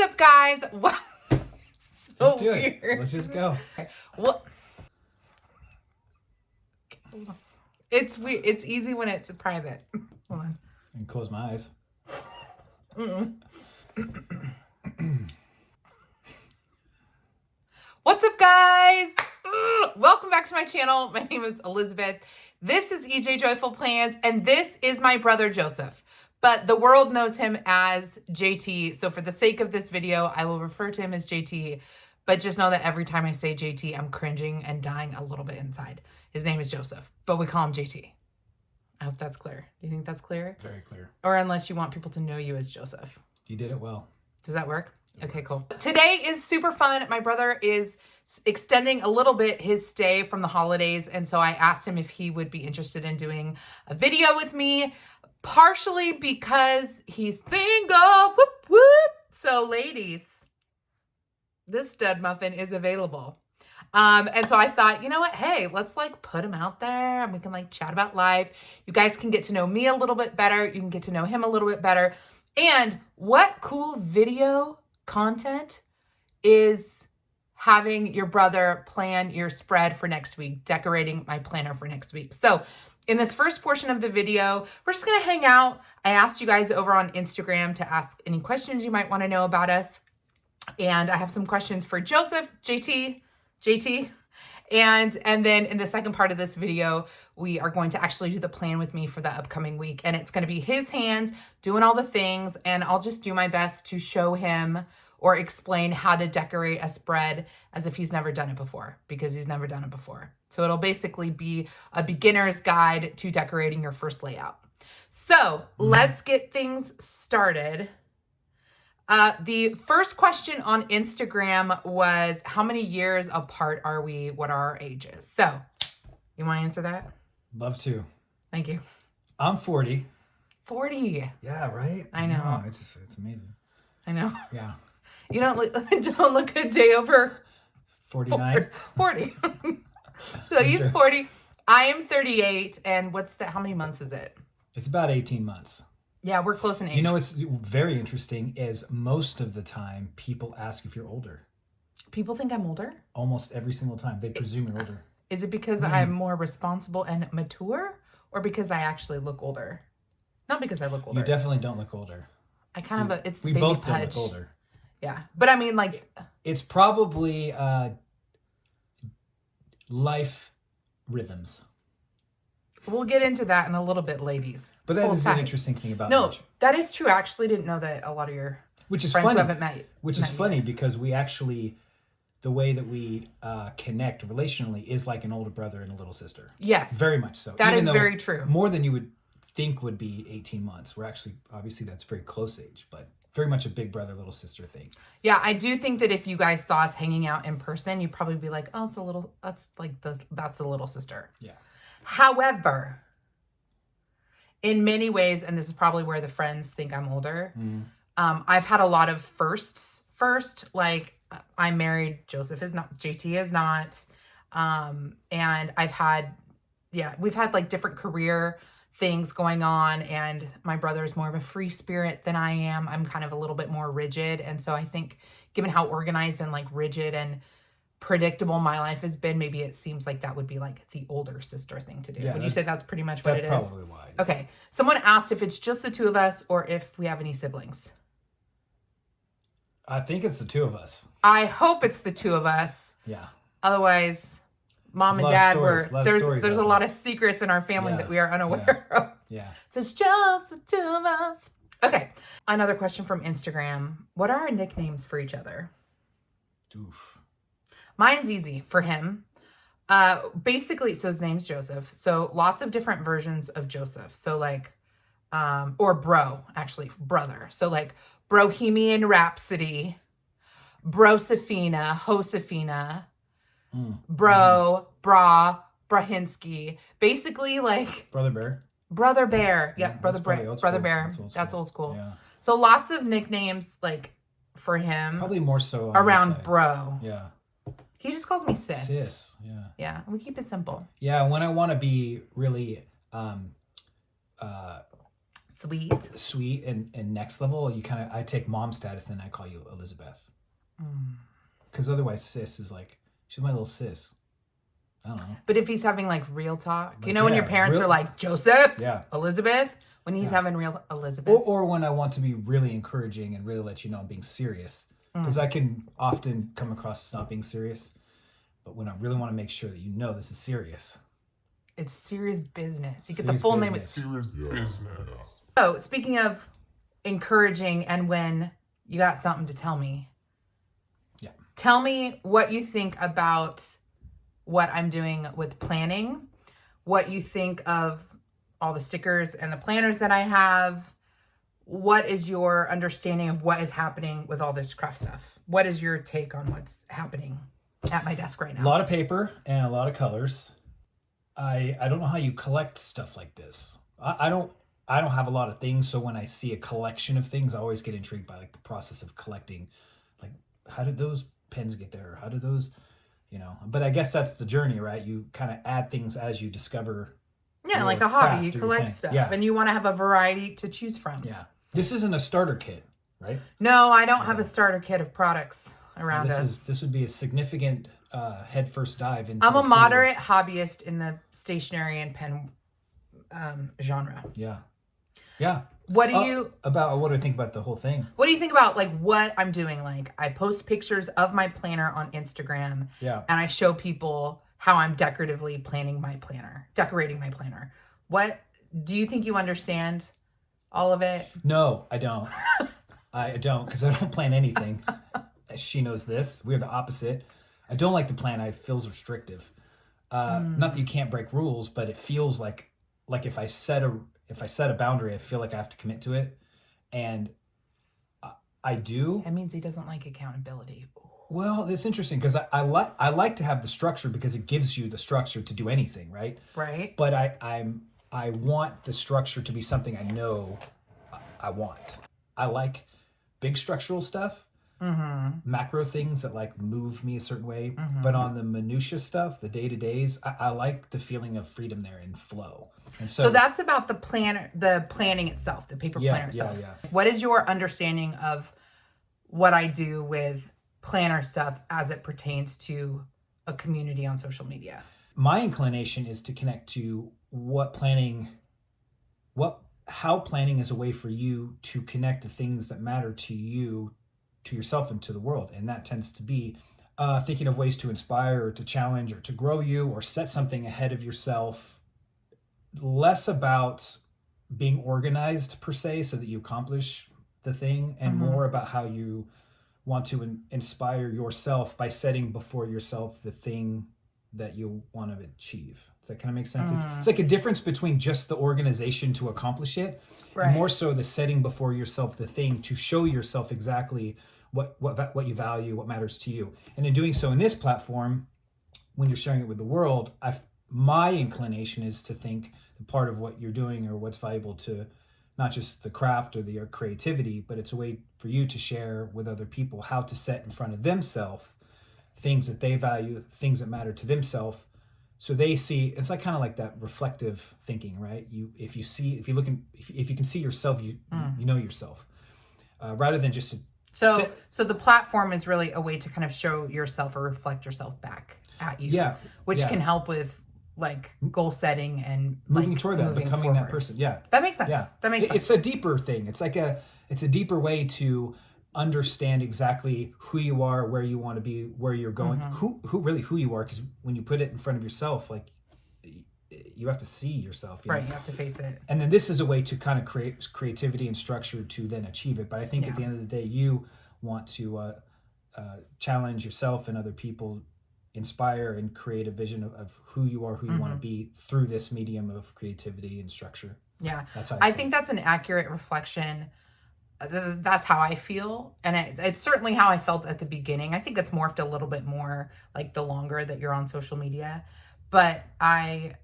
What's up, guys? What? So Let's do weird. it. Let's just go. Okay. What? It's weird. It's easy when it's private. Hold on. And close my eyes. What's up, guys? Welcome back to my channel. My name is Elizabeth. This is EJ Joyful Plans, and this is my brother Joseph. But the world knows him as JT. So for the sake of this video, I will refer to him as JT. But just know that every time I say JT, I'm cringing and dying a little bit inside. His name is Joseph, but we call him JT. I hope that's clear. Do you think that's clear? Very clear. Or unless you want people to know you as Joseph. You did it well. Does that work? Okay, cool. Today is super fun. My brother is extending a little bit his stay from the holidays. And so I asked him if he would be interested in doing a video with me, partially because he's single. Whoop, whoop. So ladies, this stud muffin is available. And so I thought, you know what? Hey, let's like put him out there and we can like chat about life. You guys can get to know me a little bit better. You can get to know him a little bit better. And what cool video content is having your brother plan your spread for next week, decorating my planner for next week. So in this first portion of the video, we're just gonna hang out. I asked you guys over on Instagram to ask any questions you might wanna know about us. And I have some questions for Joseph, JT, and then in the second part of this video, we are going to actually do the plan with me for the upcoming week. And it's going to be his hands doing all the things. And I'll just do my best to show him or explain how to decorate a spread as if he's never done it before, because he's never done it before. So it'll basically be a beginner's guide to decorating your first layout. So let's get things started. The first question on Instagram was, how many years apart are we? What are our ages? So you want to answer that? Love to. Thank you. I'm 40. 40. Yeah, right? I know. It's amazing. I know. Yeah. You don't look a day over 49. 40. So he's 40. I am 38. And how many months is it? It's about 18 months. Yeah, we're close in age. You know what's very interesting is most of the time people ask if you're older. People think I'm older? Almost every single time. They presume you're older. Is it because I'm more responsible and mature, or because I actually look older? Not because I look older. You definitely don't look older. I kind of, it's We baby both pudge. don't look older. Yeah, but I mean, like, It's probably life rhythms. we'll get into that in a little bit, ladies. But that Hold is tight. an interesting thing about No, age. that is true. I actually didn't know that a lot of your Which is friends funny. who haven't met. Which is met funny yet. because we actually, the way that we connect relationally is like an older brother and a little sister. Yes, Very much so. that Even is though very true. More than you would think would be 18 months. We're actually, obviously that's very close age, but very much a big brother, little sister thing. Yeah, I do think that if you guys saw us hanging out in person, you'd probably be like, "Oh, that's a little sister." Yeah. However, in many ways, and this is probably where the friends think I'm older, I've had a lot of firsts. First, like I'm married, Joseph is not, JT is not. And we've had like different career things going on, and my brother is more of a free spirit than I am. I'm kind of a little bit more rigid. And so I think given how organized and like rigid and predictable my life has been, maybe it seems like that would be like the older sister thing to do. Yeah, Would you say that's pretty much what it That's is? probably why. Okay. Someone asked if it's just the two of us or if we have any siblings. I think it's the two of us. I hope it's the two of us. Yeah. Otherwise, mom and There's a lot of dad stories, were, stories there's out a lot there. of secrets in our family Yeah, that we are unaware of. Yeah. So it's just the two of us. Okay. Another question from Instagram. What are our nicknames for each other? Oof. Mine's easy for him. Basically, so his name's Joseph. So lots of different versions of Joseph. So like, or bro, actually, brother. So like Brohemian Rhapsody, Brosefina, Josefina, Bro, Bra, Brahinsky. Basically like Brother Bear. Brother Bear. Yeah, Yep, Brother that's probably Bear. old Brother school. Bear. That's That's old old school. Yeah. So lots of nicknames like for him Probably more so on your around side. bro. Yeah. He just calls me sis. Sis. Yeah. Yeah, we keep it simple. Yeah. When I want to be really sweet and next level, I take mom status and I call you Elizabeth. Because otherwise sis is like, she's my little sis. I don't know. But if he's having like real talk, Like, you know, when your parents are like, Joseph, Yeah. Elizabeth, when he's having real Elizabeth. Or when I want to be really encouraging and really let you know I'm being serious. Because I can often come across as not being serious. But when I really want to make sure that you know this is serious. It's serious business. You get Serious the full name. business. It's Serious business. So, speaking of encouraging and when you got something to tell me. Yeah. Tell me what you think about what I'm doing with planning, what you think of all the stickers and the planners that I have. What is your understanding of what is happening with all this craft stuff? What is your take on what's happening at my desk right now? A lot of paper and a lot of colors. I don't know how you collect stuff like this. I don't have a lot of things, so when I see a collection of things, I always get intrigued by like the process of collecting. Like, how did those pens get there? How did those, But I guess that's the journey, right? You kind of add things as you discover. Yeah, like your a hobby. craft You or your collect thing. stuff, Yeah. and you want to have a variety to choose from. Yeah. This isn't a starter kit, right? No, I don't have a starter kit of products around us. This would be a significant head first dive into. I'm the a pool. moderate hobbyist in the stationery and pen genre. Yeah. Yeah. What do you What do I think about the whole thing? What do you think about like what I'm doing? Like I post pictures of my planner on Instagram, Yeah. and I show people how I'm decorating my planner. What do you think you understand all of it? No, I don't. I don't, because I don't plan anything. She knows this. We're the opposite. I don't like to plan. It feels restrictive. Not that you can't break rules, but it feels like if I set a boundary, I feel like I have to commit to it, and I do. That means he doesn't like accountability. Well, it's interesting because I like to have the structure because it gives you the structure to do anything, right? Right. But I want the structure to be something I know I want. I like big structural stuff, macro things that like move me a certain way. But on the minutia stuff, the day-to-days, I like the feeling of freedom there and flow. And So that's about the planning itself, the paper planner itself. Yeah. What is your understanding of what I do with planner stuff as it pertains to a community on social media? My inclination is to connect to how planning is a way for you to connect the things that matter to you, to yourself, and to the world. And that tends to be thinking of ways to inspire or to challenge or to grow you or set something ahead of yourself. Less about being organized per se so that you accomplish the thing, and more about how you want to inspire yourself by setting before yourself the thing that you want to achieve. Does that kind of make sense? It's like a difference between just the organization to accomplish it, and more so the setting before yourself the thing to show yourself exactly what you value, what matters to you. And in doing so in this platform, when you're sharing it with the world, my inclination is to think that part of what you're doing or what's valuable to not just the craft or the creativity, but it's a way for you to share with other people how to set in front of themselves things that they value, things that matter to themselves. So they see, it's like kind of like that reflective thinking, right? If you can see yourself, you know yourself, rather than just So the platform is really a way to kind of show yourself or reflect yourself back at you, which can help with like goal setting and moving like, toward that, becoming that person. Yeah, that makes sense. Yeah, that makes sense. It's a deeper thing. It's a deeper way to understand exactly who you are, where you want to be, where you're going, who you are. Because when you put it in front of yourself, like you have to see yourself, right? You have to face it. And then this is a way to kind of create creativity and structure to then achieve it. But I think at the end of the day, you want to challenge yourself and other people, inspire and create a vision of who you are, who you want to be through this medium of creativity and structure. Yeah, that's how I think that's an accurate reflection. That's how I feel, and it's certainly how I felt at the beginning. I think it's morphed a little bit more like the longer that you're on social media, but I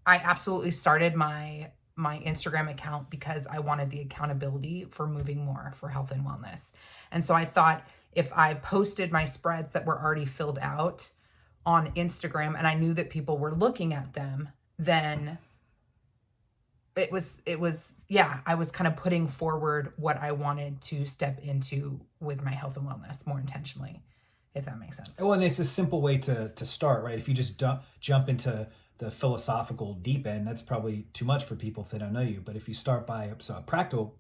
absolutely started my Instagram account because I wanted the accountability for moving more for health and wellness. And so I thought if I posted my spreads that were already filled out on Instagram and I knew that people were looking at them, then yeah, I was kind of putting forward what I wanted to step into with my health and wellness more intentionally, if that makes sense. Well, and it's a simple way to start, right? If you just jump into the philosophical deep end, that's probably too much for people if they don't know you. But if you start by a practical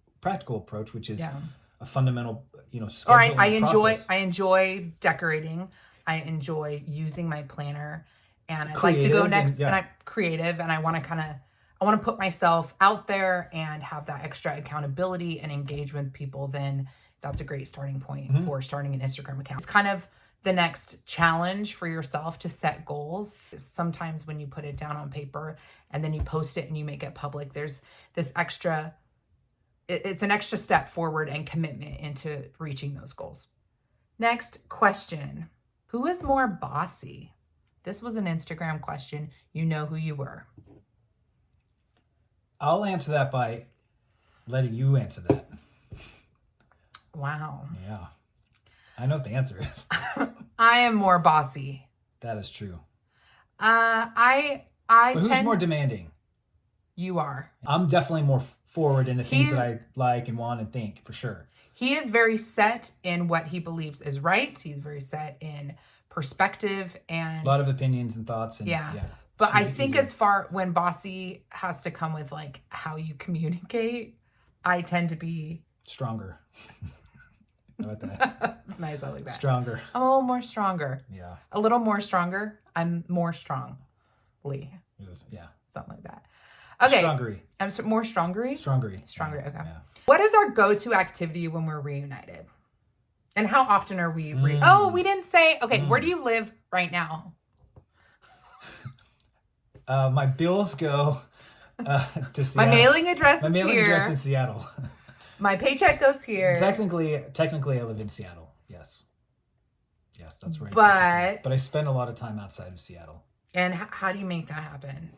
approach, which is Yeah. a fundamental, Or scheduling process. I enjoy decorating. I enjoy using my planner, and I'd like to go Creative next. and- yeah. And I'm creative, and I want to put myself out there and have that extra accountability and engage with people. Then that's a great starting point Mm-hmm. for starting an Instagram account. It's kind of the next challenge for yourself to set goals. Sometimes when you put it down on paper and then you post it and you make it public, there's this extra. It's an extra step forward and commitment into reaching those goals. Next question. Who is more bossy? This was an Instagram question. You know who you were. I'll answer that by letting you answer that. Wow. Yeah. I know what the answer is. I am more bossy. That is true. I But who's tend. more demanding? You are. I'm definitely more forward in the things He's- that I like and want and think, for sure. He is very set in what he believes is right. He's very set in perspective and. A lot of opinions and thoughts. And, Yeah. But I She's think easier. as far when bossy has to come with like how you communicate, I tend to be. Stronger. How about that? It's nice. I like that. Stronger. I'm a little more stronger. Yeah. A little more stronger. I'm more strongly. Yeah. Something like that. Okay. Strongery. I'm more strongery. Strongery. Stronger. Okay. Yeah. What is our go-to activity when we're reunited? And how often are we? Mm. Oh, we didn't say. Okay, where do you live right now? My bills go to Seattle. My mailing address My is mailing here. address is Seattle. My paycheck goes here. Technically, I live in Seattle. Yes. Yes, that's right. But- I spend a lot of time outside of Seattle. And how do you make that happen?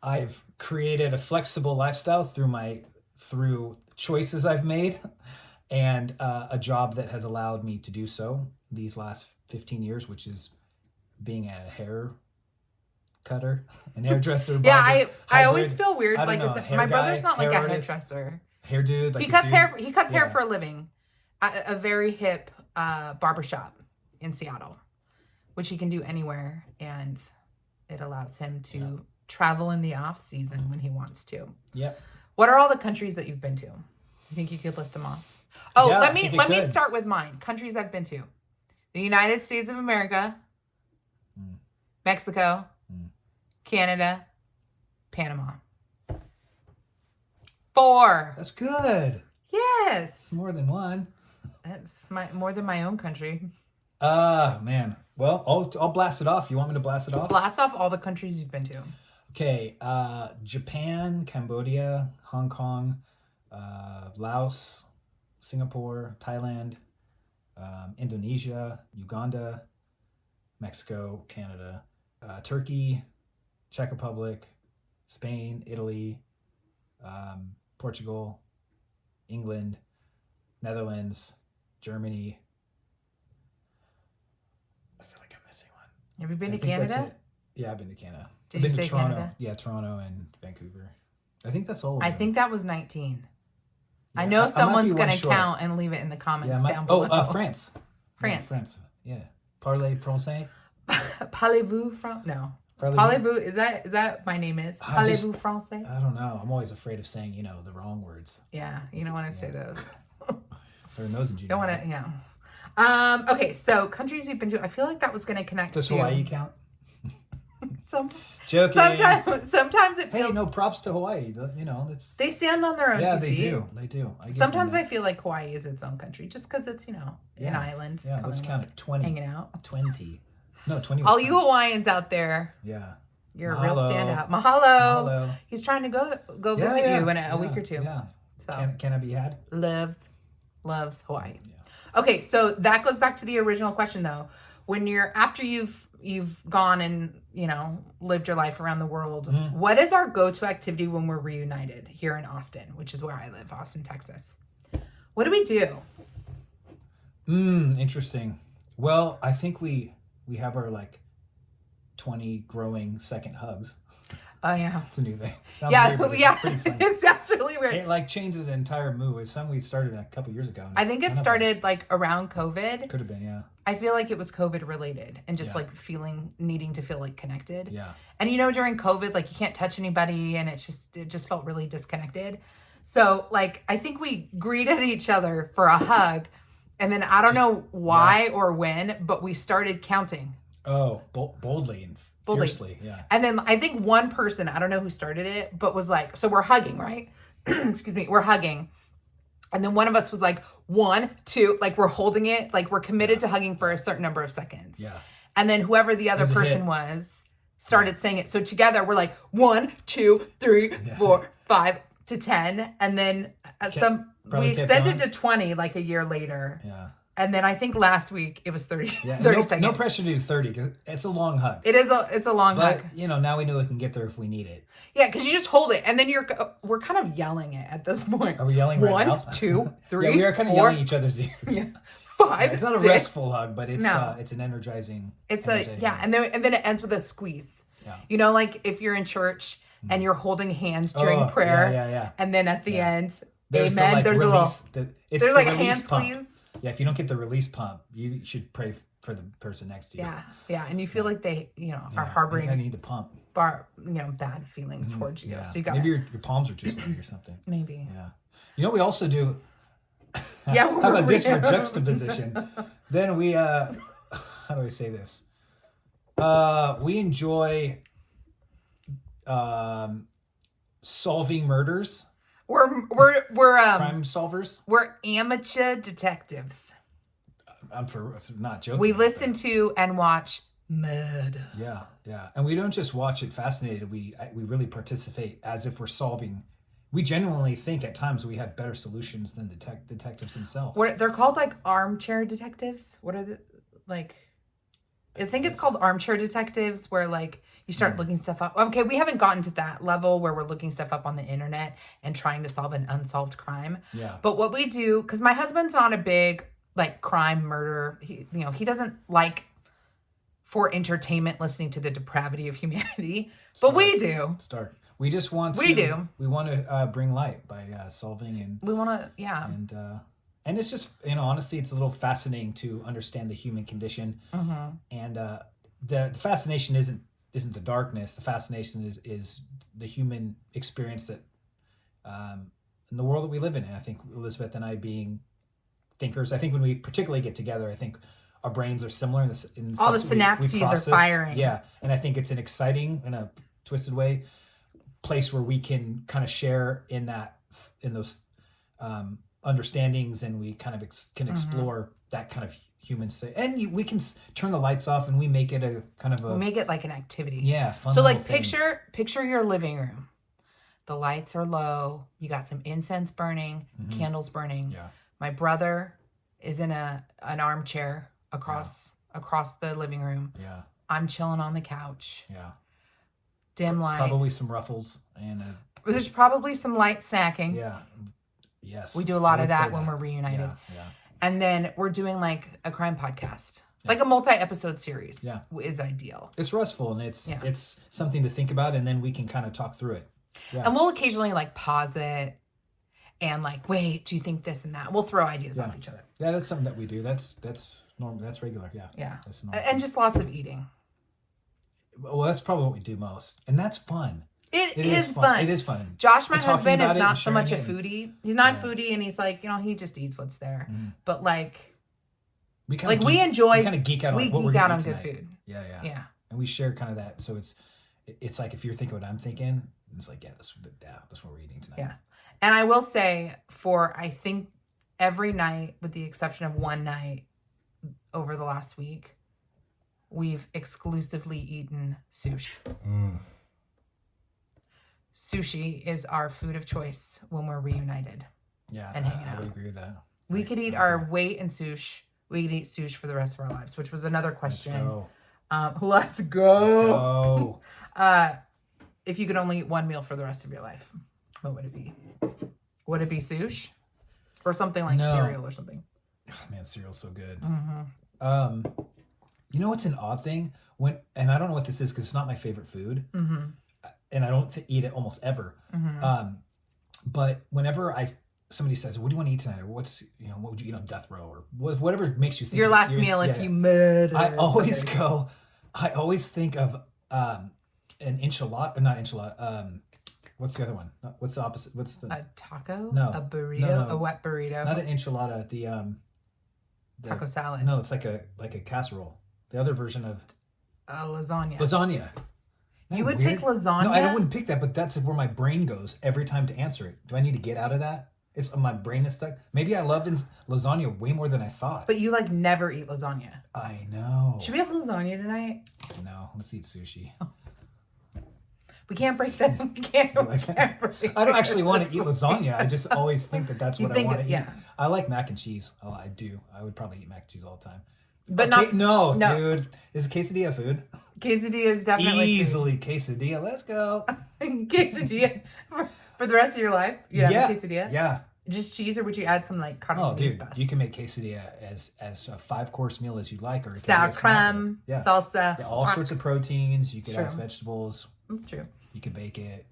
I've created a flexible lifestyle through choices I've made, and a job that has allowed me to do so these last 15 years, which is being a hair cutter, an hairdresser. Yeah, barber, I always hybrid. feel weird. I don't Like know, hair my guy, brother's not like hair a artist, hairdresser. hair dude. Like He a cuts dude. hair. He cuts hair Yeah. for a living at a very hip barbershop in Seattle, which he can do anywhere, and it allows him to travel in the off season when he wants to. Yep. What are all the countries that you've been to? You think you could list them off? Oh, Yeah, I let me think I let me could. start with mine. Countries I've been to: the United States of America, Mexico, Canada, Panama. 4. That's good. Yes, It's more than one. that's more than my own country. Man. Well, I'll blast it off. You want me to blast it off? Blast off all the countries you've been to. Okay. Japan, Cambodia, Hong Kong, Laos, Singapore, Thailand, Indonesia, Uganda, Mexico, Canada, Turkey, Czech Republic, Spain, Italy, Portugal, England, Netherlands, Germany. I feel like I'm missing one. Have you been I to think that's Canada? it. Yeah, I've been to Canada. Did I've been you to say Toronto. Canada? Yeah, Toronto and Vancouver. I think that's all of I them. think that was 19. I Yeah, know might be someone's one going to short. count and leave it in the comments Yeah, down below. France. France. Yeah, France. Yeah. Parlez français. Parlez-vous Fran? No. Parlez-vous? Parlez-vous, is that my name is? I just- Parlez-vous français? I don't know. I'm always afraid of saying, the wrong words. Yeah, you don't want to say those. Learn those in junior. Don't want high. to, yeah. Okay, so countries you've been to. I feel like that was going to connect Does to Hawaii count? Sometimes, Joking. sometimes it Hey, feels no props to Hawaii. That's they stand on their own yeah, two they feet. do. They do. I get Sometimes them. I feel like Hawaii is its own country just because it's an Yeah. island. Yeah, let's coming count up, it. 20. hanging out. 20. No, 20 was All you French. Hawaiians out there, Yeah. you're a real Mahalo. standout. Mahalo. Mahalo. He's trying to go Yeah, visit yeah, you in a yeah, week or two. Yeah. So Can I be had? loves Hawaii. Okay, so that goes back to the original question though. When after you've gone and lived your life around the world, Mm-hmm. what is our go-to activity when we're reunited here in Austin, which is where I live, Austin, Texas? What do we do? Interesting. Well, I think we have our 20 growing second hugs. Oh yeah. It's a new thing. Sounds Yeah, weird, but it's yeah. pretty funny. It sounds really weird. It like changes the entire mood. It's something we started a couple years ago. And I think it started like around COVID. Could have been, yeah. I feel like it was COVID related and just Yeah. like needing to feel like connected. Yeah. And during COVID, like you can't touch anybody and it just felt really disconnected. So like I think we greeted each other for a hug, and then I don't know why or when, but we started counting. Oh, boldly and fiercely, yeah. And then I think one person, I don't know who started it, but was like, so we're hugging, right? Excuse me, we're hugging. And then one of us was like, 1, 2, like we're holding it, like we're committed to hugging for a certain number of seconds. Yeah. And then whoever the other person was started saying it. So together we're like 1, 2, 3, 4, 5 to 10. And then we extended to 20 like a year later. Yeah. And then I think last week it was 30, Yeah. 30 seconds. No pressure to do 30 because it's a long hug. It's a long hug. But, now we know we can get there if we need it. Yeah, because you just hold it, and then we're kind of yelling it at this point. Are we yelling right now? 1, 2, 3, Yeah, we are kind of 4, yelling each other's ears. Yeah, 5, It's not a 6. restful hug, but it's No. it's an energizing. It's energizing hug. and then it ends with a squeeze. Yeah. Like if you're in church and you're holding hands during prayer, Yeah. and then at the end, There's amen. There's a little. There's like a hand pump. squeeze. Yeah, if you don't get the release pump, you should pray for the person next to you. Yeah, and you feel like they, are harboring I need the pump. bad feelings towards you. Yeah. So you got maybe your palms are too sweaty or something. maybe. Yeah. We also do. Yeah. How about this for juxtaposition? Then we how do I say this? We enjoy solving murders. We're Crime solvers. we're amateur detectives. I'm not joking. We listen to and watch murder. Yeah, and we don't just watch it fascinated. We really participate as if we're solving. We genuinely think at times we have better solutions than detectives themselves. They're called like armchair detectives. What are the like? I think it's called armchair detectives, where like you start looking stuff up. Okay, we haven't gotten to that level where we're looking stuff up on the internet and trying to solve an unsolved crime. Yeah. But what we do, because my husband's not a big like crime murder. He doesn't like for entertainment listening to the depravity of humanity. But we do. We just want to. We want to bring light by solving and. We want to, yeah. And it's just honestly, it's a little fascinating to understand the human condition. Mm-hmm. And the fascination isn't the darkness. The fascination is the human experience that in the world that we live in. And I think Elizabeth and I being thinkers, I think when we particularly get together, I think our brains are similar in this. All the synapses are firing. Yeah, and I think it's an exciting, in a twisted way, place where we can kind of share in those understandings, and we kind of can explore that kind of human state. And we can turn the lights off, and we make it a kind of we make it like an activity. Yeah, fun. So like thing. picture your living room. The lights are low. You got some incense burning, candles burning. Yeah. My brother is in an armchair across the living room. Yeah. I'm chilling on the couch. Yeah. Dim lights. Probably some ruffles and. There's probably some light snacking. Yeah. Yes. We do a lot of that when we're reunited. Yeah. And then we're doing like a crime podcast. Like a multi-episode series is ideal. It's restful, and it's something to think about, and then we can kind of talk through it. Yeah. And we'll occasionally like pause it and like, wait, do you think this and that? We'll throw ideas off each other. Yeah, that's something that we do. That's normal. That's regular. Yeah. Yeah. That's normal. And just lots of eating. Well, that's probably what we do most, and that's fun. It is fun. It is fun. Josh, my And talking husband, about is it not and so much a sharing foodie. He's not a foodie, and he's like, he just eats what's there. But like, we kind like of we enjoy. We kind of geek out on we what we're geek out gonna on eat good tonight. food. Yeah. And we share kind of that. So it's like if you're thinking what I'm thinking, it's like that's what we're eating tonight. Yeah. And I will say, for I think every night, with the exception of one night over the last week, we've exclusively eaten sushi. Sushi is our food of choice when we're reunited. Yeah, and hanging I out. would agree with that. We could eat our weight in sushi. We could eat sushi for the rest of our lives, which was another question. Let's go. If you could only eat one meal for the rest of your life, what would it be? Would it be sushi? Or something like cereal or something? Oh, man, cereal's so good. Mm-hmm. You know what's an odd thing? And I don't know what this is because it's not my favorite food. Mm-hmm. and I don't eat it almost ever. But whenever somebody says, "What do you want to eat tonight?" or what would you eat on death row, or whatever makes you think your last meal if you murder. I always think of an enchilada, not enchilada. What's the other one? What's the opposite? What's the a taco? No, a burrito, no. a wet burrito, not an enchilada. The taco salad. No, it's like a casserole. The other version of lasagna. Lasagna. You would pick lasagna? No, I wouldn't pick that, but that's where my brain goes every time to answer it. Do I need to get out of that? My brain is stuck. Maybe I love lasagna way more than I thought. But you never eat lasagna. I know. Should we have lasagna tonight? No, let's eat sushi. We can't break that. We can't break I don't actually want to eat lasagna. I just always think that's what I want to eat. Yeah. I like mac and cheese. Oh, I do. I would probably eat mac and cheese all the time. But no, dude. Is quesadilla food? Quesadilla is definitely easily food. Quesadilla. Let's go. Quesadilla for the rest of your life. Yeah, quesadilla. Yeah. Just cheese, or would you add some carnitas? You can make quesadilla as a 5-course meal as you'd like, or sour cream, salsa, all sorts of proteins. You could add vegetables. That's true. You can bake it.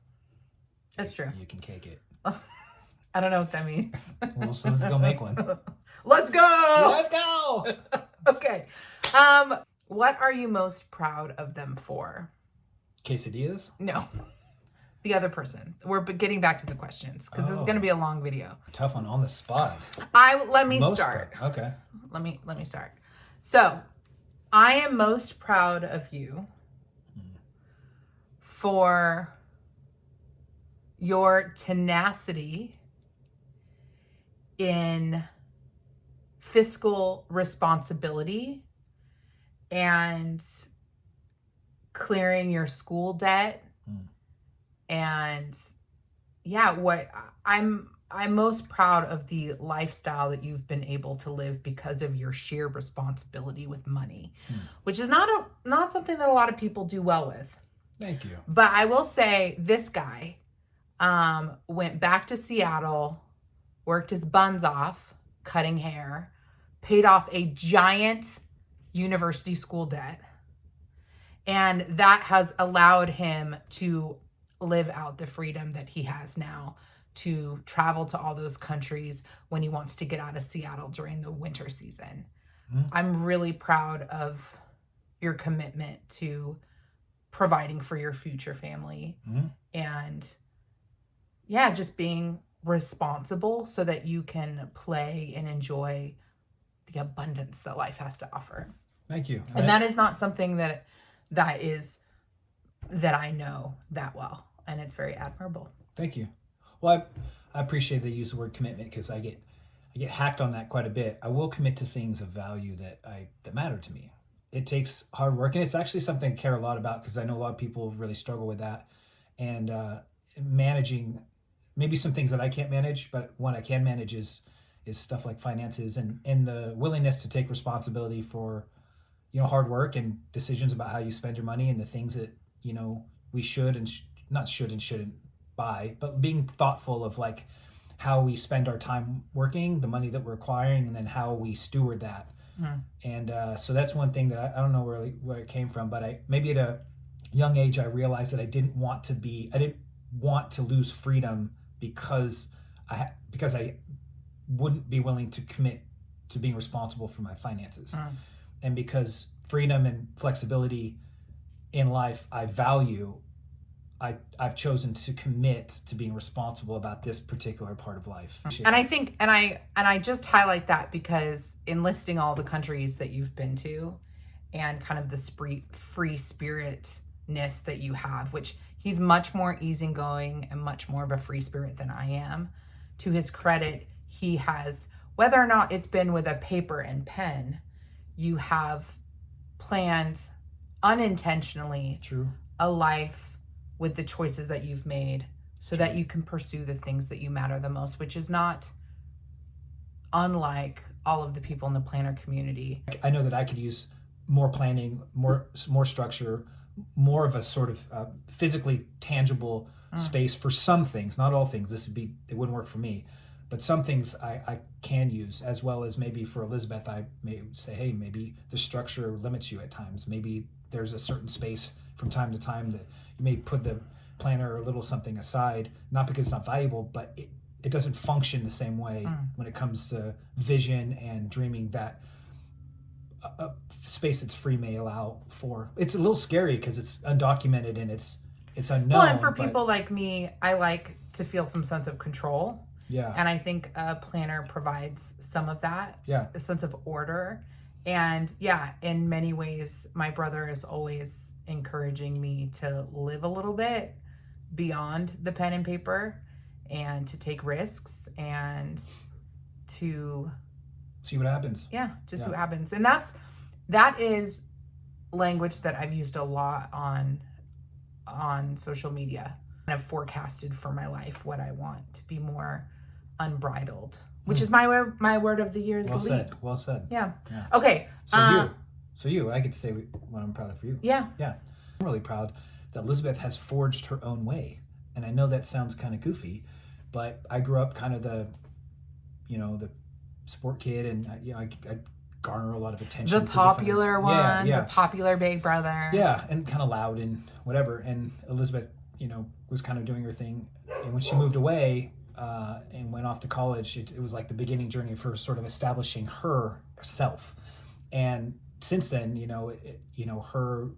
That's true. You can cake it. I don't know what that means. Well, so let's go make one. Let's go. Let's go. Okay. What are you most proud of them for? Quesadillas? No. The other person. We're getting back to the questions because this is going to be a long video. Tough one on the spot. Let me start. Okay. Let me start. So, I am most proud of you for your tenacity in fiscal responsibility and clearing your school debt. And what I'm most proud of the lifestyle that you've been able to live because of your sheer responsibility with money, which is not something that a lot of people do well with. Thank you. But I will say this guy went back to Seattle, worked his buns off, cutting hair, paid off a giant university school debt. And that has allowed him to live out the freedom that he has now to travel to all those countries when he wants to get out of Seattle during the winter season. I'm really proud of your commitment to providing for your future family and just being responsible so that you can play and enjoy the abundance that life has to offer. Thank you. And that is not something that I know that well. And it's very admirable. Thank you. Well, I appreciate they use the word commitment because I get hacked on that quite a bit. I will commit to things of value that matter to me. It takes hard work, and it's actually something I care a lot about because I know a lot of people really struggle with that. And managing maybe some things that I can't manage, but what I can manage is stuff like finances and the willingness to take responsibility for hard work and decisions about how you spend your money and the things that we should and shouldn't buy, but being thoughtful of how we spend our time working, the money that we're acquiring, and then how we steward that. And so that's one thing that I don't know really where it came from, but maybe at a young age I realized that I didn't want to lose freedom because I wouldn't be willing to commit to being responsible for my finances. And because freedom and flexibility in life I value, I've chosen to commit to being responsible about this particular part of life. And I think, and I just highlight that because in listing all the countries that you've been to and kind of the free spiritness that you have, which he's much more easygoing and much more of a free spirit than I am. To his credit, he has, whether or not it's been with a paper and pen, you have planned unintentionally a life with the choices that you've made so that you can pursue the things that you matter the most, which is not unlike all of the people in the planner community. I know that I could use more planning, more structure, more of a sort of physically tangible space for some things, not all things. It wouldn't work for me, but some things I can use, as well as maybe for Elizabeth, I may say, hey, maybe the structure limits you at times. Maybe there's a certain space from time to time that you may put the planner or a little something aside, not because it's not valuable, but it doesn't function the same way when it comes to vision and dreaming that a space that's free may allow for. It's a little scary because it's undocumented and it's unknown. Well, and for people like me, I like to feel some sense of control. Yeah. And I think a planner provides some of that. Yeah. A sense of order. And yeah, in many ways, my brother is always encouraging me to live a little bit beyond the pen and paper and to take risks and to see what happens. Yeah, just see what happens. And that is language that I've used a lot on social media. And I've forecasted for my life what I want to be more unbridled, which is my word of the year is leap. Well said. Yeah. Okay. So you, I could say what I'm proud of for you. Yeah. Yeah. I'm really proud that Elizabeth has forged her own way. And I know that sounds kind of goofy, but I grew up kind of the sport kid, and I garner a lot of attention. The popular one, the popular big brother. Yeah, and kind of loud and whatever. And Elizabeth, was kind of doing her thing. And when she moved away and went off to college, it was like the beginning journey of her sort of establishing herself. And since then, her,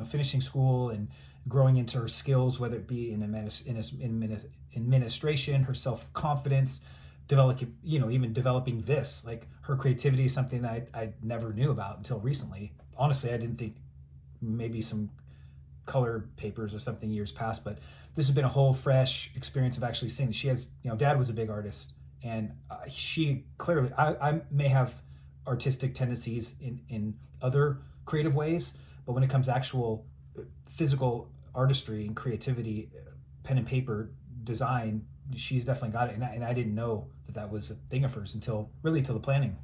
finishing school and growing into her skills, whether it be in administration, her self-confidence, even developing this, like her creativity is something that I never knew about until recently. Honestly, I didn't think maybe some color papers or something years past, but this has been a whole fresh experience of actually seeing. She has, Dad was a big artist, and she clearly, I may have artistic tendencies in other creative ways, but when it comes to actual physical artistry and creativity, pen and paper design, she's definitely got it. And I didn't know that was a thing of hers until the planning,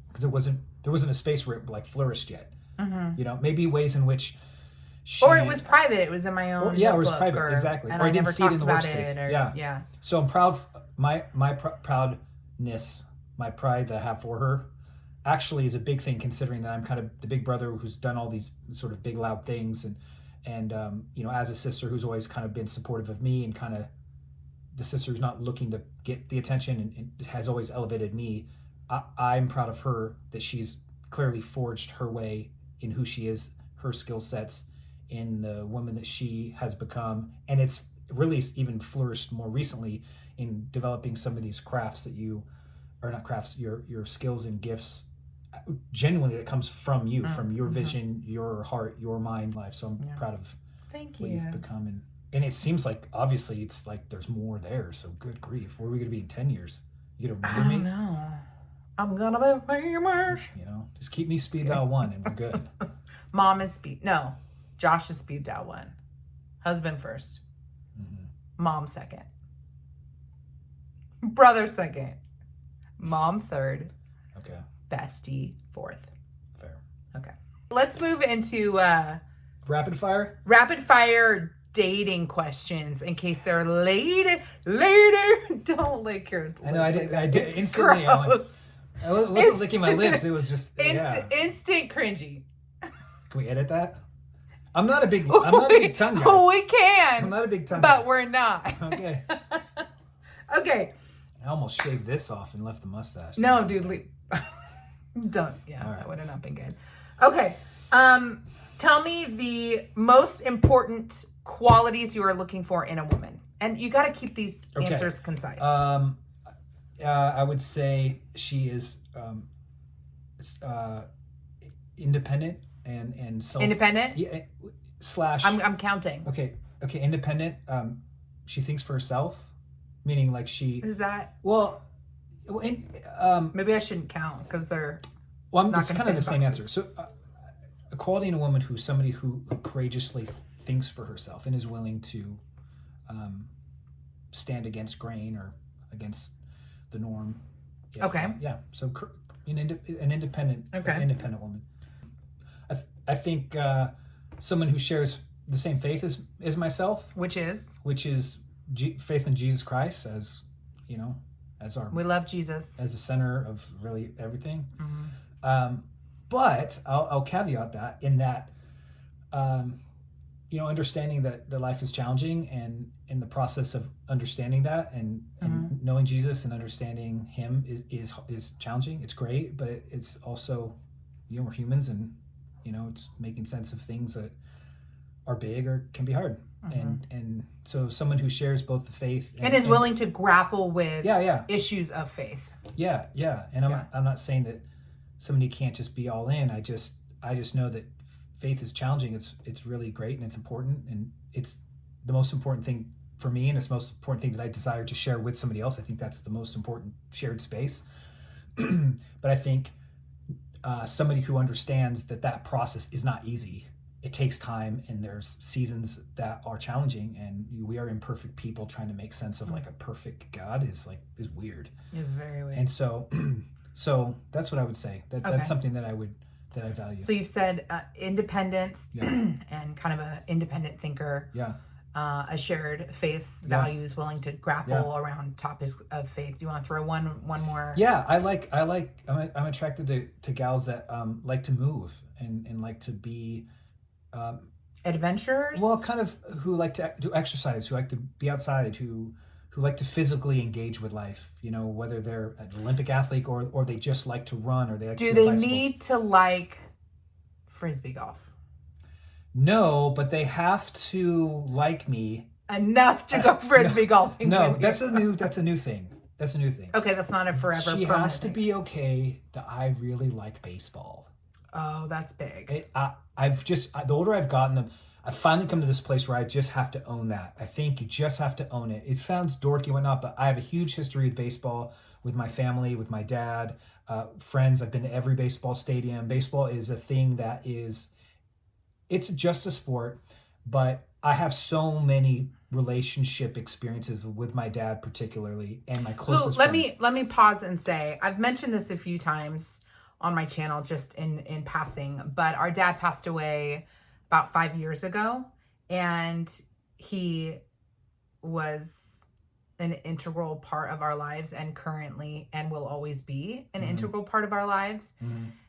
because there wasn't a space where it like flourished yet. Maybe ways in which or it was private. It was in my own. Or it was private, exactly. And or I didn't never see it in talked the about workspace. it. Yeah. So I'm proud. My proudness, my pride that I have for her, actually is a big thing, considering that I'm kind of the big brother who's done all these sort of big loud things, and as a sister who's always kind of been supportive of me, and kind of the sister who's not looking to get the attention and has always elevated me. I'm proud of her that she's clearly forged her way in who she is, her skill sets, in the woman that she has become. And it's really even flourished more recently in developing some of these crafts that your skills and gifts genuinely that comes from you, from your vision, your heart, your mind, life. So I'm proud of what you've become. And it seems like, obviously, it's like there's more there. So good grief. Where are we going to be in 10 years? You going to remember me? I don't know. I'm going to be famous. Just keep me speed dial 1 and we're good. Mom is Josh is speed dial 1. Husband first. Mom second. Brother second. Mom third. Okay. Bestie fourth. Fair. Okay. Let's move into rapid fire dating questions in case they're later. Don't lick your lips. I know, I did instantly. I wasn't licking my lips. It was just instant cringy. Can we edit that? I'm not a big tongue guy. We can. I'm not a big tongue but guy. We're not. Okay. Okay. I almost shaved this off and left the mustache. No, dude. Don't. Yeah, right. That would have not been good. Okay. Tell me the most important qualities you are looking for in a woman. And you got to keep these answers concise. I would say she is independent and self. Independent? Yeah, / I'm counting. Okay. Independent. She thinks for herself, meaning like she. Is that? Well, maybe I shouldn't count because they're. Well, it's kind of the same answer. So, a quality in a woman who's somebody who courageously thinks for herself and is willing to stand against grain or against the norm. Okay. Yeah. So an independent woman. I think someone who shares the same faith as myself, which is faith in Jesus Christ as our. We love Jesus as the center of really everything. Mm-hmm. But I'll caveat that in that understanding that the life is challenging, and in the process of understanding that and knowing Jesus and understanding him is challenging. It's great, but it's also, we're humans, and it's making sense of things that are big or can be hard. And so someone who shares both the faith and is willing to grapple with issues of faith. And I'm not saying that somebody can't just be all in. I just know that faith is challenging. It's really great, and it's important, and it's the most important thing for me, and it's the most important thing that I desire to share with somebody else. I think that's the most important shared space. But I think somebody who understands that process is not easy. It takes time, and there's seasons that are challenging, and we are imperfect people trying to make sense of like a perfect God is weird. It's very weird. And so that's what I would say. That's something that I value. So you've said independence and kind of an independent thinker. Yeah. A shared faith values, willing to grapple around topics of faith. Do you want to throw one more? Yeah, I'm attracted to gals that like to move and like to be adventurers. Well, kind of who like to do exercise, who like to be outside, who like to physically engage with life. Whether they're an Olympic athlete or they just like to run, or they like do to they bicycles. need to like frisbee golf? No, but they have to like me enough to go frisbee golfing. No, that's a new thing. That's a new thing. Okay, that's not a forever. She has to be okay that I really like baseball. Oh, that's big. The older I've gotten, I've finally come to this place where I just have to own that. I think you just have to own it. It sounds dorky and whatnot, but I have a huge history with baseball, with my family, with my dad, friends. I've been to every baseball stadium. Baseball is a thing that it's just a sport, but I have so many relationship experiences with my dad particularly, and my closest friends. Let me pause and say, I've mentioned this a few times on my channel just in passing, but our dad passed away about 5 years ago, and he was an integral part of our lives, and currently and will always be an integral part of our lives.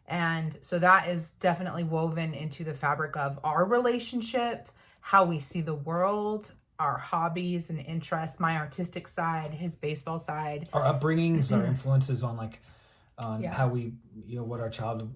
And so that is definitely woven into the fabric of our relationship, how we see the world, our hobbies and interests, my artistic side, his baseball side, our upbringings, our influences on how we, what our childhood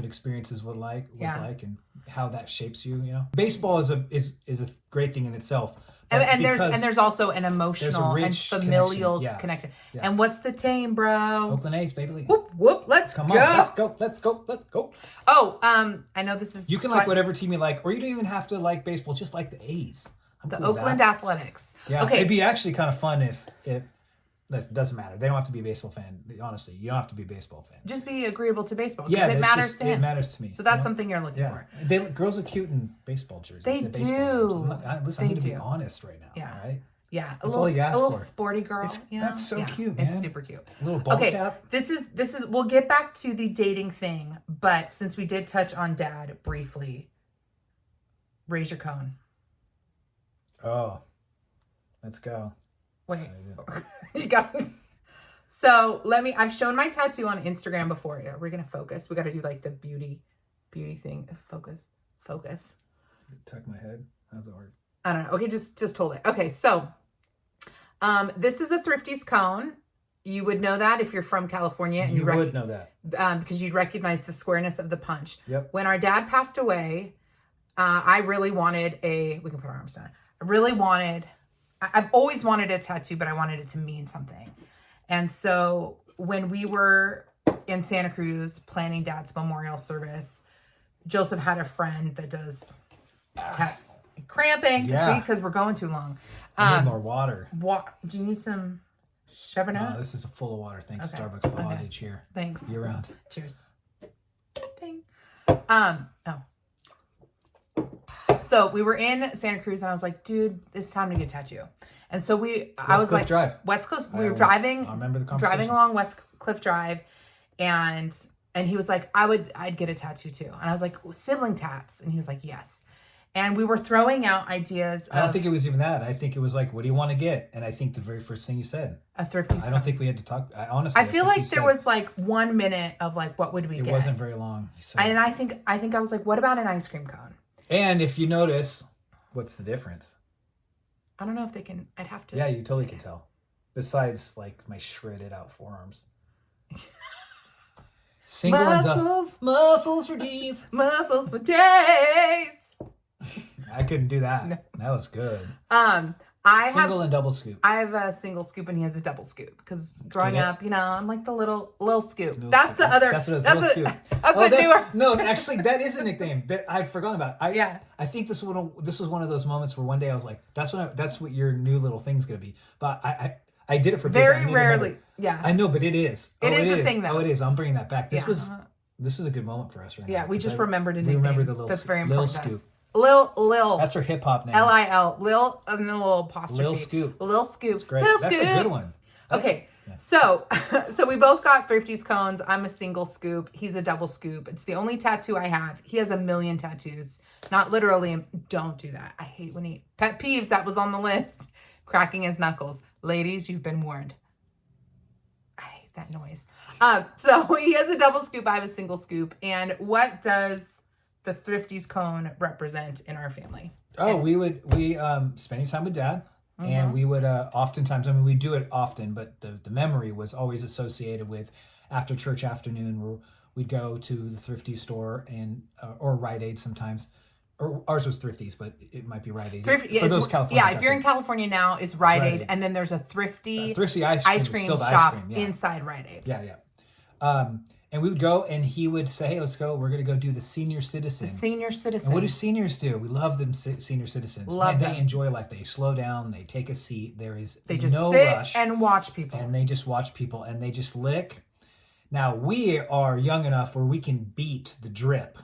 experiences was like, and how that shapes you. Baseball is a great thing in itself. And there's also an emotional and familial connection. Yeah. And what's the team, bro? Oakland A's, baby. Whoop whoop, let's Come go. On, let's go. Oh, I know this is. You can like whatever team you like, or you don't even have to like baseball. Just like the A's. The cool Oakland Athletics. Yeah. Okay. It'd be actually kind of fun if that doesn't matter. They don't have to be a baseball fan. Honestly, you don't have to be a baseball fan. Just be agreeable to baseball. Yeah, it matters to him. It matters to me. So that's something you're looking for. Girls are cute in baseball jerseys. They do. Listen, I'm going to be honest right now. Yeah. All right. Yeah. That's all you ask for. A little sporty girl. That's so cute, man. It's super cute. A little ball cap. This is. We'll get back to the dating thing, but since we did touch on dad briefly, raise your cone. Oh, let's go. Wait, you got me. So I've shown my tattoo on Instagram before. Yeah, we're going to focus. We got to do like the beauty thing. Focus. Tuck my head. How's it work? I don't know. Okay. Just hold it. Okay. So, this is a Thrifty's cone. You would know that if you're from California. And you would know that. Because you'd recognize the squareness of the punch. Yep. When our dad passed away, I really wanted we can put our arms down. I've always wanted a tattoo, but I wanted it to mean something. And so when we were in Santa Cruz planning Dad's memorial service, Joseph had a friend that does cramping. Yeah. See, because we're going too long. I need more water. Do you need some Chevrolet? No, this is full of water. Thanks, okay. Starbucks, for the cheer. Thanks. Year round. Cheers. Ding. So we were in Santa Cruz, and I was like, dude, it's time to get a tattoo. And so West Cliff. We were driving. I remember the conversation. Driving along West Cliff Drive, and he was like, I'd get a tattoo too. And I was like, sibling tats. And he was like, yes. And we were throwing out ideas. I don't think it was even that. I think it was like, what do you want to get? And I think the very first thing you said, a Thrifty's. I don't think we had to talk. Honestly, I feel like there was like 1 minute of like, what would we get? It wasn't very long. And I think I was like, what about an ice cream cone? And if you notice, What's the difference? I don't know if they can. I'd have to. Yeah, you totally can tell. Besides, like, my shredded out forearms. Single and Muscles. muscles for days. Muscles for days. I couldn't do that. No. That was good. Single and double scoop. I have a single scoop and he has a double scoop because growing Okay. up, I'm like the little scoop. Little That's scoop. the other. That's what it is. That's Little scoop. That's a newer. No, actually, that is a nickname that I've forgotten about. Yeah. I think this was one of those moments where one day I was like, that's what your new little thing's gonna be. But I did it for big. I Very need to rarely. remember. Yeah. I know, but it is. It is a thing, though. Oh, it is. I'm bringing that back. This Yeah. was a good moment for us right now. Yeah, we 'cause just I- remembered a we nickname. remember the little That's very Lil important to us. Scoop. Lil. That's her hip hop name. Lil. Lil and then a little apostrophe. Lil Scoop. Lil Scoop. It's great. Lil That's Scoop. a good one. Okay. Yeah. So we both got Thrifties cones. I'm a single scoop. He's a double scoop. It's the only tattoo I have. He has a million tattoos. Not literally. Don't do that. I hate when he... Pet peeves, that was on the list. Cracking his knuckles. Ladies, you've been warned. I hate that noise. So he has a double scoop. I have a single scoop. And what does the Thrifties cone represent in our family? Oh, we spending time with Dad. And we would oftentimes, I mean, we do it often, but the memory was always associated with after church afternoon where we'd go to the Thrifty store and or Rite Aid sometimes. Or ours was Thrifties, but it might be Rite Aid. For those California. if you're in California now, it's Rite Aid, Aid. and then there's a Thrifty Thrifty ice cream still the shop ice cream, yeah. inside Rite Aid. Yeah. And we would go, and he would say, "Hey, let's go. We're gonna go do the senior citizen." Senior citizen. And what do seniors do? We love them senior citizens. Love Man, them. they enjoy life. They slow down. They take a seat. There is They just no sit rush, and watch people. and they just watch people, and they just lick. Now we are young enough where we can beat the drip.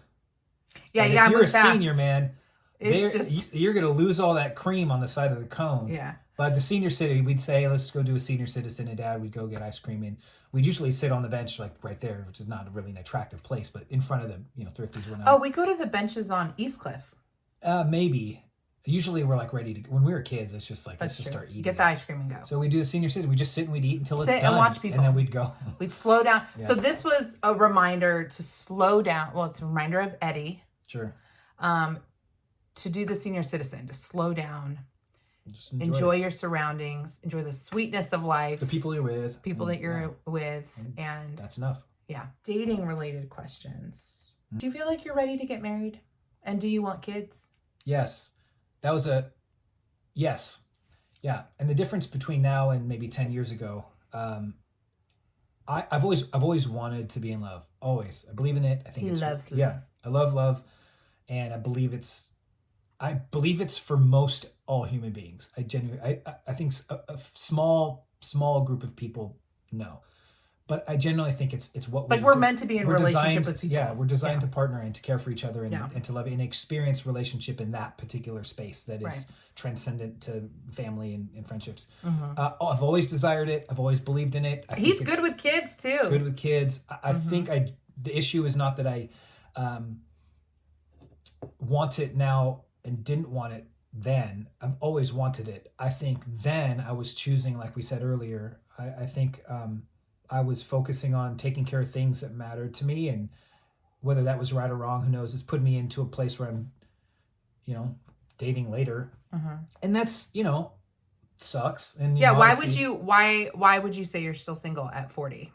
Yeah, And you gotta if you're move a fast. senior, man, It's just you're gonna lose all that cream on the side of the cone. yeah. But the senior city, we'd say, let's go do a senior citizen, and Dad, we'd go get ice cream, and we'd usually sit on the bench like right there, which is not really an attractive place, but in front of the Thrifties. We're not. Oh, we go to the benches on East Cliff. Maybe. Usually we're like ready to. When we were kids, it's just like let's just start eating. Get the ice cream and go. So we do the senior citizen. We just sit and we'd eat until it's Sit done, and watch people. and then we'd go. We'd slow down. Yeah. So this was a reminder to slow down. Well, it's a reminder of Eddie Sure. to do the senior citizen, to slow down, Just enjoy your surroundings, enjoy the sweetness of life, the people you're with. people that you're Yeah, with, and that's enough. yeah. Dating related questions. Do you feel like you're ready to get married? And do you want kids? Yes, that was a yes. Yeah, and the difference between now and maybe 10 years ago, I've always wanted to be in love. Always, I believe in it. I think He it's loves love. yeah. I love love, and I believe it's for most all human beings. I think a small group of people no, but I genuinely think it's what Like we're meant to be in we're relationship designed, with people. yeah, we're designed Yeah. to partner and to care for each other and, Yeah. and to love and experience relationship in that particular space that is Right. transcendent to family and friendships. Mhm. I've always desired it. I've always believed in it. I think He's it's good with kids too. good with kids. I Mhm. think the issue is not that I want it now and didn't want it then. I've always wanted it. I think then I was choosing, like we said earlier, I think I was focusing on taking care of things that mattered to me, and whether that was right or wrong, who knows? It's put me into a place where I'm, dating later, Mhm. and that's sucks. And Yeah. Why obviously, why would you say you're still single at 40?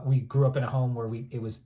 we grew up in a home where it was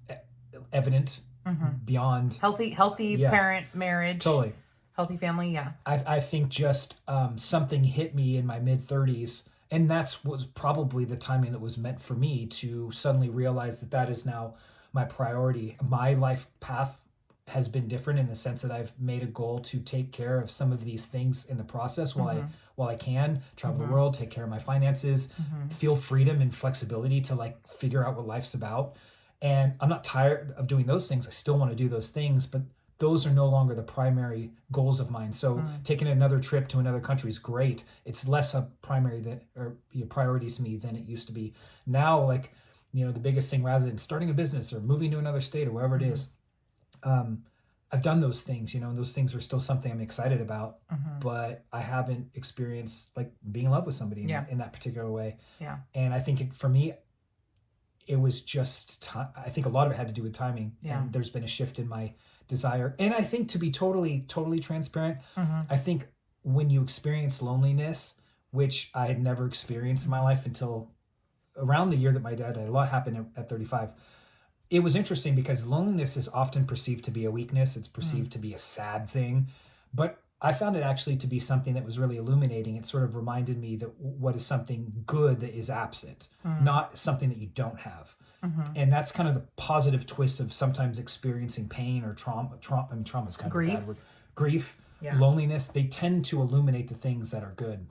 evident Mhm. beyond Healthy Yeah. parent marriage. totally. Healthy family. Yeah. I think just something hit me in my mid 30s, and was probably the timing that was meant for me to suddenly realize that is now my priority. My life path has been different in the sense that I've made a goal to take care of some of these things in the process while I can travel the world, take care of my finances, feel freedom and flexibility to figure out what life's about. And I'm not tired of doing those things. I still want to do those things, but those are no longer the primary goals of mine. So taking another trip to another country is great. It's less a priority to me than it used to be. Now, the biggest thing, rather than starting a business or moving to another state or wherever it is, I've done those things, and those things are still something I'm excited about, but I haven't experienced being in love with somebody Yeah. in that particular way. Yeah. And I think for me, it was just time. I think a lot of it had to do with timing. Yeah. And there's been a shift in my desire. And I think, to be totally transparent, I think when you experience loneliness, which I had never experienced in my life until around the year that my dad died, a lot happened at 35. It was interesting because loneliness is often perceived to be a weakness. It's perceived to be a sad thing. But I found it actually to be something that was really illuminating. It sort of reminded me that what is something good that is absent, not something that you don't have. And that's kind of the positive twist of sometimes experiencing pain or trauma. I mean, trauma is kind of a bad word. Grief, loneliness, they tend to illuminate the things that are good.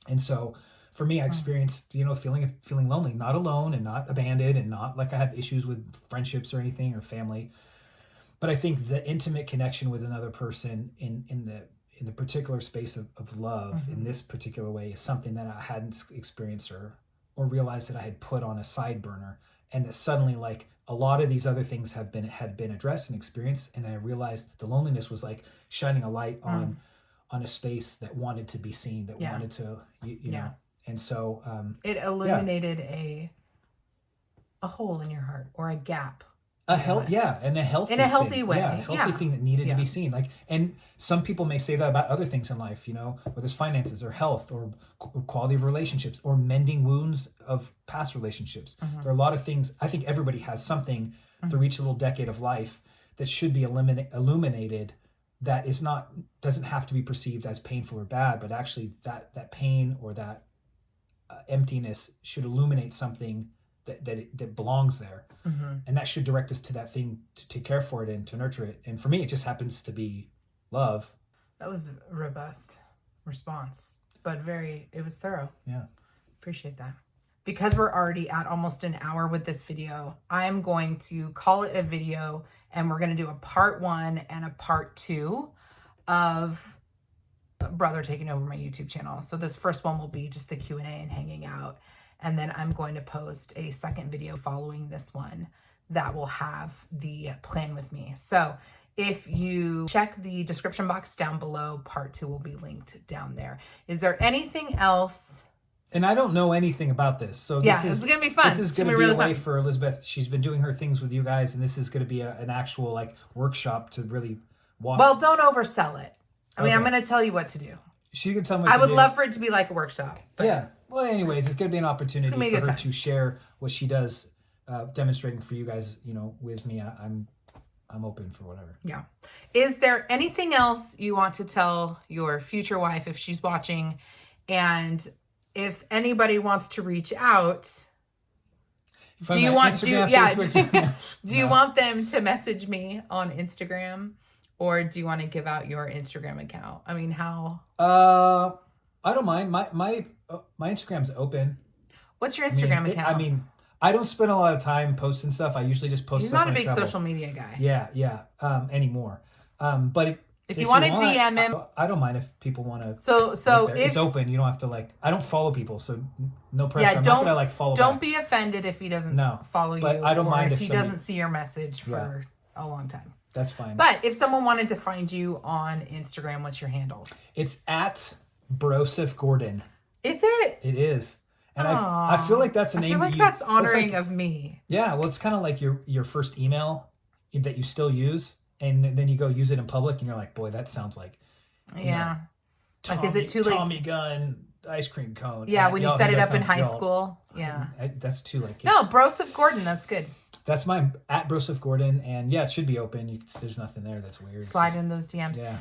And so for me, I experienced, feeling lonely, not alone and not abandoned and not like I have issues with friendships or anything or family. But I think the intimate connection with another person in the particular space of love in this particular way is something that I hadn't experienced or realized that I had put on a side burner, and that suddenly like a lot of these other things had been addressed and experienced, and I realized the loneliness was like shining a light on a space that wanted to be seen, that wanted to you know. And so it illuminated a hole in your heart or a gap. And a healthy thing. way. Yeah, a healthy thing that needed to be seen. Like, and some people may say that about other things in life, whether it's finances or health or quality of relationships or mending wounds of past relationships. There are a lot of things. I think everybody has something through each little decade of life that should be illuminated. That doesn't have to be perceived as painful or bad, but actually that pain or that emptiness should illuminate something that belongs there. And that should direct us to that thing to take care for it and to nurture it. And for me, it just happens to be love. That was a robust response, but it was thorough. Yeah. Appreciate that. Because we're already at almost an hour with this video, I'm going to call it a video, and we're going to do a part 1 and a part 2 of Brother taking over my YouTube channel. So this first one will be just the Q&A and hanging out. And then I'm going to post a second video following this one that will have the plan with me. So if you check the description box down below, part 2 will be linked down there. Is there anything else? And I don't know anything about this. So this is going to be fun. This is going to be really a way for Elizabeth. She's been doing her things with you guys, and this is going to be an actual like workshop to really walk. Well, don't oversell it. I mean, I'm going to tell you what to do. She can tell me I would love for it to be like a workshop. But yeah. Well, anyways, it's going to be an opportunity for her to share what she does, demonstrating for you guys, with me. I'm open for whatever. Yeah. Is there anything else you want to tell your future wife if she's watching? And if anybody wants to reach out, do you want you want them to message me on Instagram, or do you want to give out your Instagram account? I mean, how? I don't mind. My Instagram's open. What's your Instagram account? I don't spend a lot of time posting stuff. I usually just post. He's stuff not a big social media guy. Yeah. Anymore. But if you want to DM him, I don't mind if people want to. So if it's open, you don't have to I don't follow people, so no pressure. Yeah, I'm not gonna follow. Don't back. be offended if he doesn't follow but you. I don't mind if he doesn't see your message for a long time. That's fine. But if someone wanted to find you on Instagram, what's your handle? It's at Broseph Gordon. Is it? It is. And I feel like that's a name. I feel like that's honoring of me. Yeah, well, it's kind of like your first email that you still use, and then you go use it in public, and you're like, boy, that sounds like. Tommy, is it too late? Tommy Gunn ice cream cone. Yeah, when you set it up in high school. Yeah. That's too like. No, Broseph Gordon. That's good. That's mine, at Broseph Gordon, and yeah, it should be open. There's nothing there that's weird. Slide in those DMs. Yeah.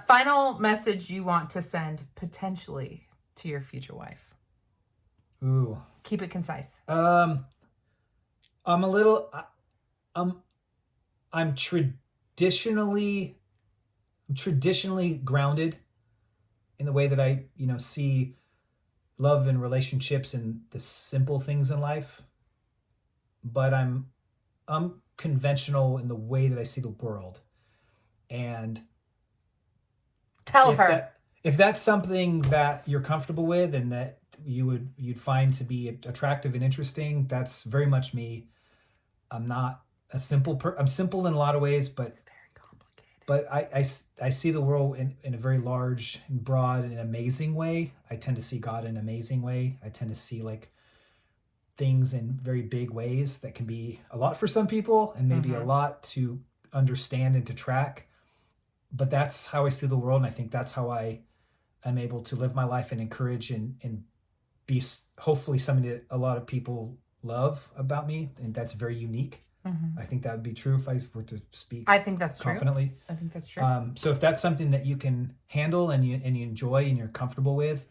Final message you want to send potentially to your future wife. Ooh. Keep it concise. I'm a little. I'm traditionally grounded in the way that I see love and relationships and the simple things in life, but I'm unconventional in the way that I see the world. And tell her if that's something that you're comfortable with and that you'd find to be attractive and interesting, that's very much me. I'm not a simple I'm simple in a lot of ways, but it's very complicated. But I see the world in a very large and broad and amazing way. I tend to see God in an amazing way. I tend to see things in very big ways that can be a lot for some people and maybe a lot to understand and to track. But that's how I see the world. And I think that's how I am able to live my life and encourage and be hopefully something that a lot of people love about me. And that's very unique. I think that would be true if I were to speak I think that's confidently. true. I think that's true. So if that's something that you can handle and you enjoy and you're comfortable with,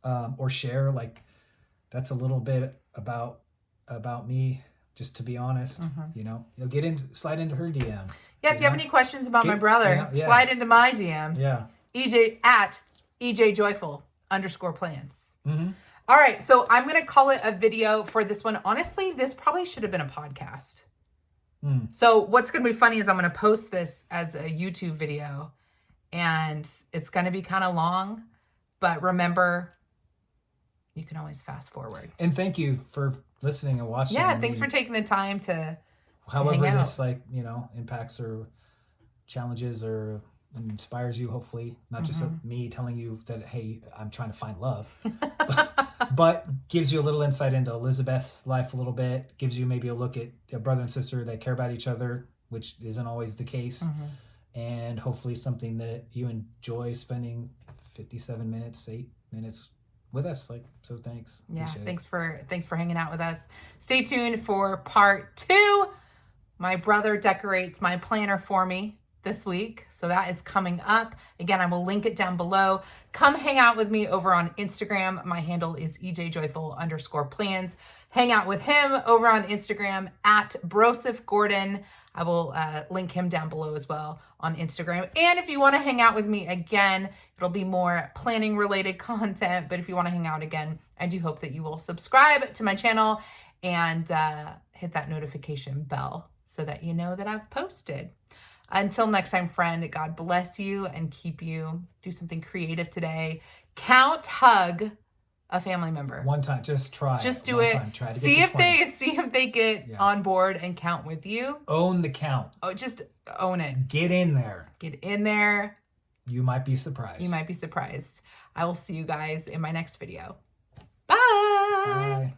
or share, like, that's a little bit about me, just to be honest. Slide into her DM. Yeah, if you have any questions about my brother, yeah. slide into my DMs. Yeah. EJ at EJJoyful_plans. All right, so I'm going to call it a video for this one. Honestly, this probably should have been a podcast. So what's going to be funny is I'm going to post this as a YouTube video, and it's going to be kind of long, but remember, you can always fast forward. And thank you for listening and watching. Yeah, thanks for taking the time to however hang out. This impacts or challenges or inspires you, hopefully, not just me telling you that, hey, I'm trying to find love, but gives you a little insight into Elizabeth's life a little bit, gives you maybe a look at a brother and sister that care about each other, which isn't always the case, and hopefully something that you enjoy spending 57 minutes, 8 minutes with us. So thanks. Yeah, Appreciate thanks for hanging out with us. Stay tuned for part 2. My brother decorates my planner for me this week, so that is coming up. Again, I will link it down below. Come hang out with me over on Instagram. My handle is EJJoyful_plans. Hang out with him over on Instagram at Broseph Gordon. I will link him down below as well on Instagram. And if you want to hang out with me again, it'll be more planning related content. But if you want to hang out again, I do hope that you will subscribe to my channel and hit that notification bell so that you know that I've posted. Until next time, friend, God bless you and keep you. Do something creative today. Hug a family member. One time, just try. Just do One it. time. Try to See get to if they get on board and count with you. Own the count. Oh, just own it. Get in there. Get in there. You might be surprised. You might be surprised. I will see you guys in my next video. Bye. Bye.